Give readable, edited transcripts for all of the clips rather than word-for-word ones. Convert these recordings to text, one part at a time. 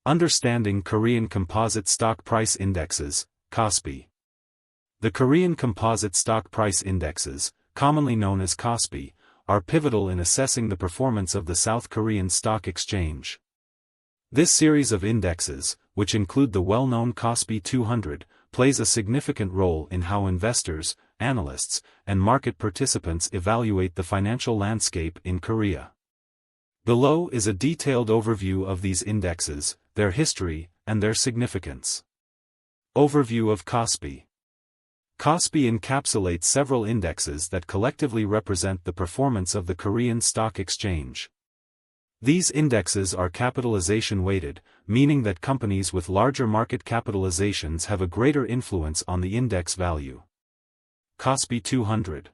Understanding Korean Composite Stock Price Indexes, KOSPI. The Korean Composite Stock Price Indexes, commonly known as KOSPI, are pivotal in assessing the performance of the South Korean stock exchange. This series of indexes, which include the well-known KOSPI 200, plays a significant role in how investors, analysts, and market participants evaluate the financial landscape in Korea. Below is a detailed overview of these indexes, their history, and their significance. Overview of KOSPI. KOSPI encapsulates several indexes that collectively represent the performance of the Korean stock exchange. These indexes are capitalization-weighted, meaning that companies with larger market capitalizations have a greater influence on the index value. KOSPI 200.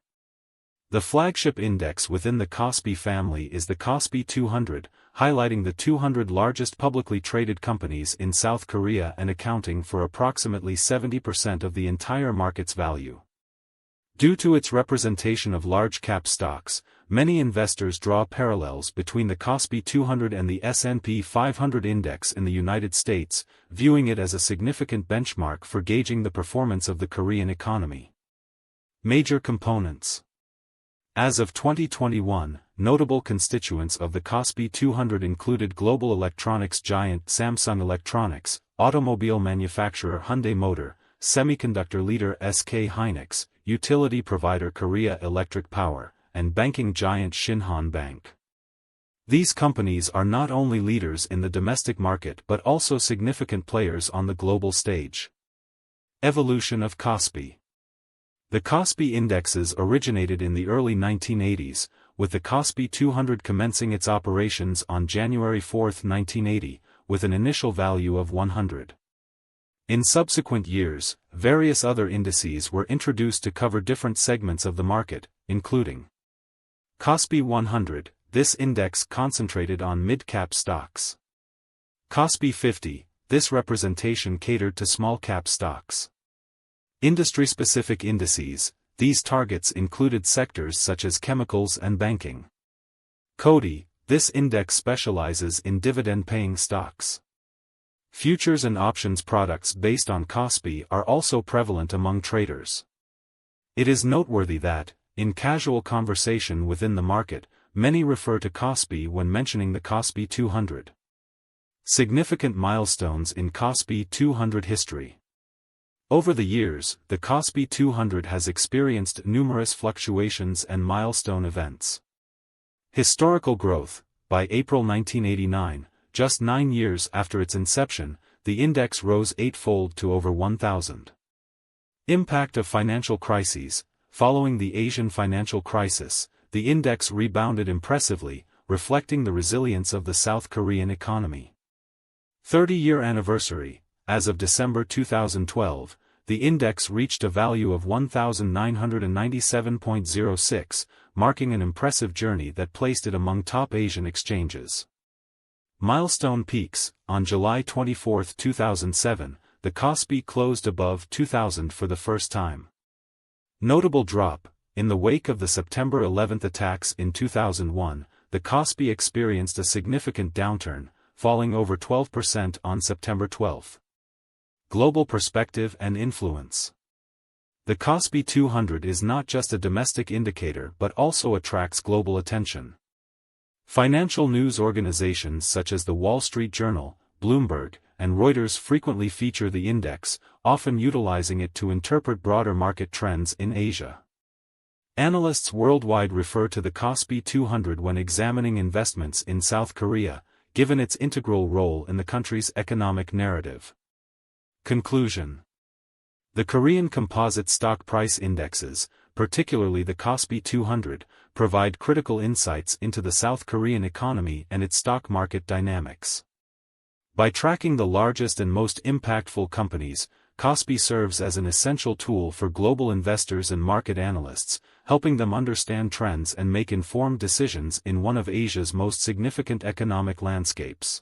The flagship index within the KOSPI family is the KOSPI 200, highlighting the 200 largest publicly traded companies in South Korea and accounting for approximately 70% of the entire market's value. Due to its representation of large-cap stocks, many investors draw parallels between the KOSPI 200 and the S&P 500 index in the United States, viewing it as a significant benchmark for gauging the performance of the Korean economy. Major components. As of 2021, notable constituents of the KOSPI 200 included global electronics giant Samsung Electronics, automobile manufacturer Hyundai Motor, semiconductor leader SK Hynix, utility provider Korea Electric Power, and banking giant Shinhan Bank. These companies are not only leaders in the domestic market but also significant players on the global stage. Evolution of KOSPI. The KOSPI indexes originated in the early 1980s, with the KOSPI 200 commencing its operations on January 4, 1980, with an initial value of 100. In subsequent years, various other indices were introduced to cover different segments of the market, including KOSPI 100, this index concentrated on mid-cap stocks. KOSPI 50, this representation catered to small-cap stocks. Industry-specific indices, these targets included sectors such as chemicals and banking. KODI, this index specializes in dividend-paying stocks. Futures and options products based on KOSPI are also prevalent among traders. It is noteworthy that, in casual conversation within the market, many refer to KOSPI when mentioning the KOSPI 200. Significant milestones in KOSPI 200 history. Over the years, the KOSPI 200 has experienced numerous fluctuations and milestone events. Historical growth. By April 1989, just 9 years after its inception, the index rose eightfold to over 1,000. Impact of financial crises. Following the Asian financial crisis, the index rebounded impressively, reflecting the resilience of the South Korean economy. 30-year anniversary. As of December 2012, the index reached a value of 1,997.06, marking an impressive journey that placed it among top Asian exchanges. Milestone peaks. On July 24, 2007, the KOSPI closed above 2,000 for the first time. Notable drop. In the wake of the September 11 attacks in 2001, the KOSPI experienced a significant downturn, falling over 12% on September 12. Global perspective and influence. The KOSPI 200 is not just a domestic indicator but also attracts global attention. Financial news organizations such as the Wall Street Journal, Bloomberg, and Reuters frequently feature the index, often utilizing it to interpret broader market trends in Asia. Analysts worldwide refer to the KOSPI 200 when examining investments in South Korea, given its integral role in the country's economic narrative. Conclusion. The Korean Composite Stock Price Indexes, particularly the KOSPI 200, provide critical insights into the South Korean economy and its stock market dynamics. By tracking the largest and most impactful companies, KOSPI serves as an essential tool for global investors and market analysts, helping them understand trends and make informed decisions in one of Asia's most significant economic landscapes.